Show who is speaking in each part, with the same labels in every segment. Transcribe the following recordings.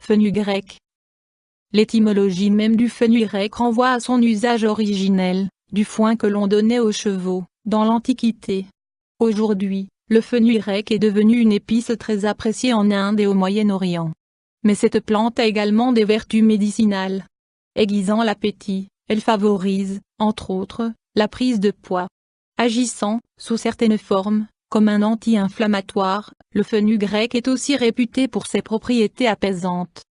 Speaker 1: fenugrec. L'étymologie même du fenugrec renvoie à son usage originel, du foin que l'on donnait aux chevaux, dans l'Antiquité. Aujourd'hui, le fenugrec est devenu une épice très appréciée en Inde et au Moyen-Orient. Mais cette plante a également des vertus médicinales. Aiguisant l'appétit, elle favorise, entre autres, la prise de poids. Agissant, sous certaines formes, comme un anti-inflammatoire, le fenugrec est aussi réputé pour ses propriétés apaisantes.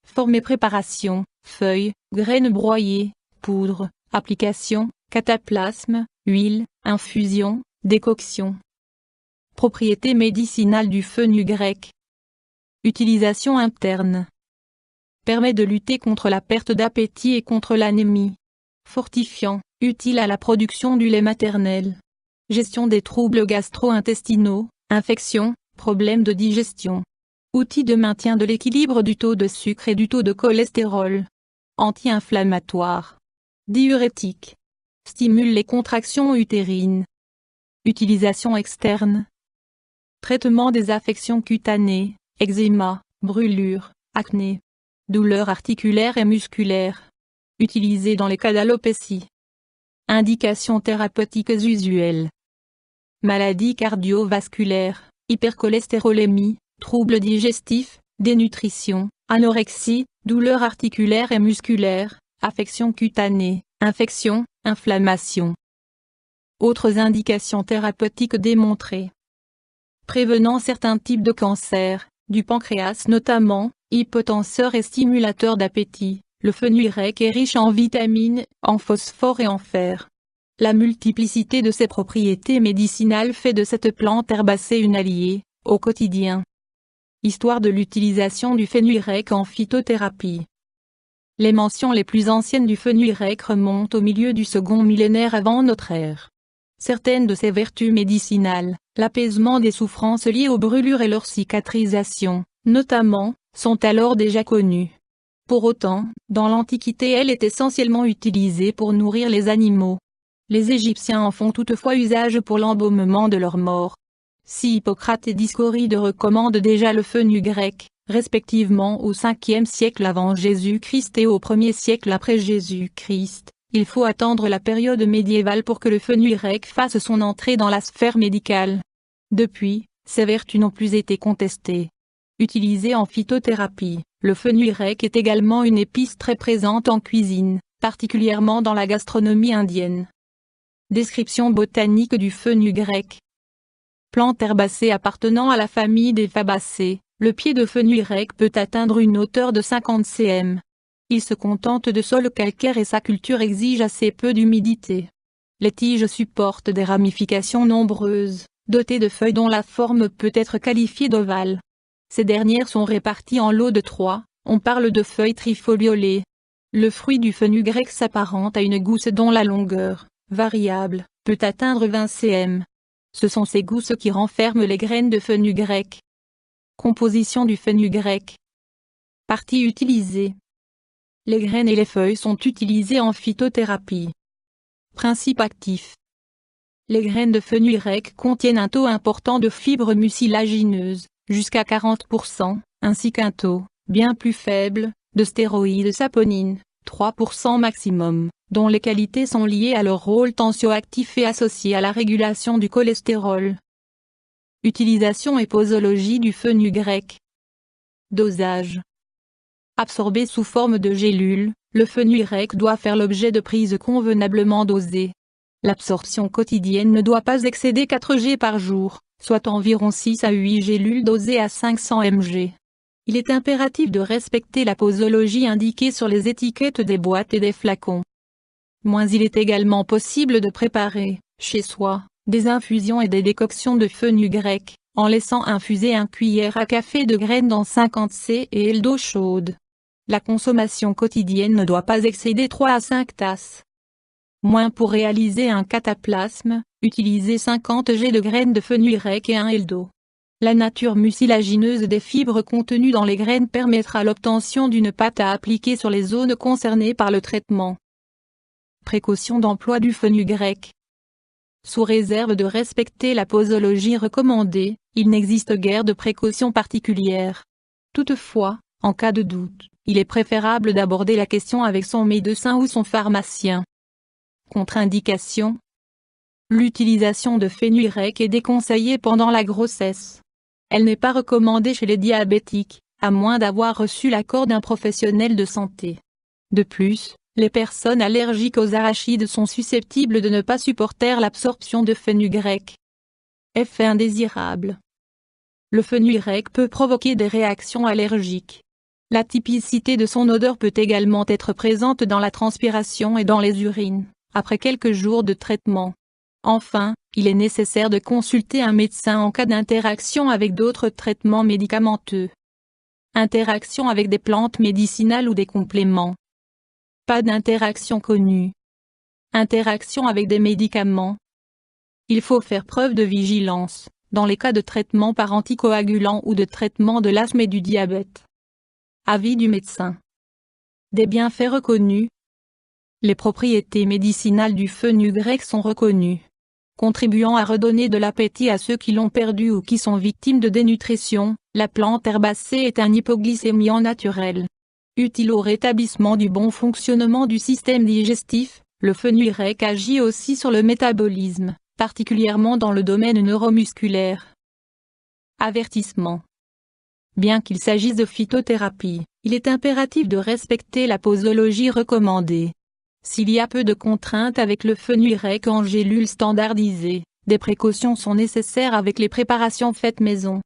Speaker 1: Forme et préparation: feuilles, graines broyées, poudre, application, cataplasme, huile, infusion, décoction. Propriétés médicinales du fenugrec. Utilisation interne. Permet de lutter contre la perte d'appétit et contre l'anémie. Fortifiant, utile à la production du lait maternel. Gestion des troubles gastro-intestinaux, infections, problèmes de digestion. Outil de maintien de l'équilibre du taux de sucre et du taux de cholestérol. Anti-inflammatoire. Diurétique. Stimule les contractions utérines. Utilisation externe. Traitement des affections cutanées, eczéma, brûlures, acné. Douleurs articulaires et musculaires. Utilisé dans les cas d'alopécie. Indications thérapeutiques usuelles. Maladies cardiovasculaires, hypercholestérolémie, troubles digestifs, dénutrition, anorexie, douleurs articulaires et musculaires, affections cutanées, infections, inflammation. Autres indications thérapeutiques démontrées. Prévenant certains types de cancers, du pancréas notamment, hypotenseur et stimulateur d'appétit, le fenugrec est riche en vitamines, en phosphore et en fer. La multiplicité de ses propriétés médicinales fait de cette plante herbacée une alliée, au quotidien. Histoire de l'utilisation du fenugrec en phytothérapie. Les mentions les plus anciennes du fenugrec remontent au milieu du second millénaire avant notre ère. Certaines de ses vertus médicinales, l'apaisement des souffrances liées aux brûlures et leur cicatrisation, notamment, sont alors déjà connues. Pour autant, dans l'Antiquité elle est essentiellement utilisée pour nourrir les animaux. Les Égyptiens en font toutefois usage pour l'embaumement de leurs morts. Si Hippocrate et Dioscoride recommandent déjà le fenugrec, respectivement au 5e siècle avant Jésus-Christ et au 1er siècle après Jésus-Christ, il faut attendre la période médiévale pour que le fenugrec fasse son entrée dans la sphère médicale. Depuis, ses vertus n'ont plus été contestées. Utilisé en phytothérapie, le fenugrec est également une épice très présente en cuisine, particulièrement dans la gastronomie indienne. Description botanique du fenugrec. Plante herbacée appartenant à la famille des Fabacées, le pied de fenugrec peut atteindre une hauteur de 50 cm. Il se contente de sols calcaires et sa culture exige assez peu d'humidité. Les tiges supportent des ramifications nombreuses, dotées de feuilles dont la forme peut être qualifiée d'ovale. Ces dernières sont réparties en lots de 3, on parle de feuilles trifoliolées. Le fruit du fenugrec s'apparente à une gousse dont la longueur, variable, peut atteindre 20 cm. Ce sont ces gousses qui renferment les graines de fenugrec. Composition du fenugrec. Parties utilisées. Les graines et les feuilles sont utilisées en phytothérapie. Principe actif. Les graines de fenugrec contiennent un taux important de fibres mucilagineuses, jusqu'à 40%, ainsi qu'un taux, bien plus faible, de stéroïdes saponines, 3% maximum, dont les qualités sont liées à leur rôle tensioactif et associées à la régulation du cholestérol. Utilisation et posologie du fenugrec. Dosage. Absorbé sous forme de gélules, le fenugrec doit faire l'objet de prises convenablement dosées. L'absorption quotidienne ne doit pas excéder 4 g par jour, soit environ 6 à 8 gélules dosées à 500 mg. Il est impératif de respecter la posologie indiquée sur les étiquettes des boîtes et des flacons. Il est également possible de préparer, chez soi, des infusions et des décoctions de fenugrec, en laissant infuser 1 cuillère à café de graines dans 50 cl d'eau chaude. La consommation quotidienne ne doit pas excéder 3 à 5 tasses. Pour réaliser un cataplasme, utilisez 50 g de graines de fenugrec et 1 L d'eau. La nature mucilagineuse des fibres contenues dans les graines permettra l'obtention d'une pâte à appliquer sur les zones concernées par le traitement. Précaution d'emploi du fenugrec. Sous réserve de respecter la posologie recommandée, il n'existe guère de précautions particulières. Toutefois, En cas de doute, il est préférable d'aborder la question avec son médecin ou son pharmacien. Contre-indication. L'utilisation de fenugrec est déconseillée pendant la grossesse. Elle n'est pas recommandée chez les diabétiques, à moins d'avoir reçu l'accord d'un professionnel de santé. De plus, les personnes allergiques aux arachides sont susceptibles de ne pas supporter l'absorption de fenugrec. Effet indésirable. Le fenugrec peut provoquer des réactions allergiques. La typicité de son odeur peut également être présente dans la transpiration et dans les urines, après quelques jours de traitement. Enfin, il est nécessaire de consulter un médecin en cas d'interaction avec d'autres traitements médicamenteux. Interaction avec des plantes médicinales ou des compléments. Pas d'interaction connue. Interaction avec des médicaments. Il faut faire preuve de vigilance, dans les cas de traitement par anticoagulant ou de traitement de l'asthme et du diabète. Avis du médecin. Des bienfaits reconnus. Les propriétés médicinales du fenugrec sont reconnues. Contribuant à redonner de l'appétit à ceux qui l'ont perdu ou qui sont victimes de dénutrition, la plante herbacée est un hypoglycémiant naturel. Utile au rétablissement du bon fonctionnement du système digestif, le fenugrec agit aussi sur le métabolisme, particulièrement dans le domaine neuromusculaire. Avertissement. Bien qu'il s'agisse de phytothérapie, il est impératif de respecter la posologie recommandée. S'il y a peu de contraintes avec le fenugrec en gélules standardisées, des précautions sont nécessaires avec les préparations faites maison.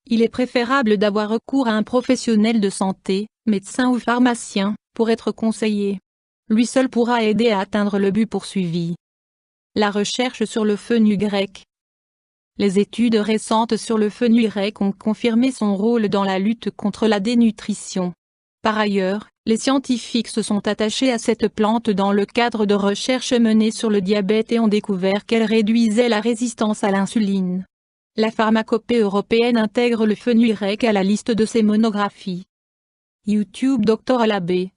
Speaker 1: Il est préférable d'avoir recours à un professionnel de santé, médecin ou pharmacien, pour être conseillé. Lui seul pourra aider à atteindre le but poursuivi. La recherche sur le fenugrec. Les études récentes sur le fenugrec ont confirmé son rôle dans la lutte contre la dénutrition. Par ailleurs, les scientifiques se sont attachés à cette plante dans le cadre de recherches menées sur le diabète et ont découvert qu'elle réduisait la résistance à l'insuline. La pharmacopée européenne intègre le fenugrec à la liste de ses monographies. YouTube Dr Alabé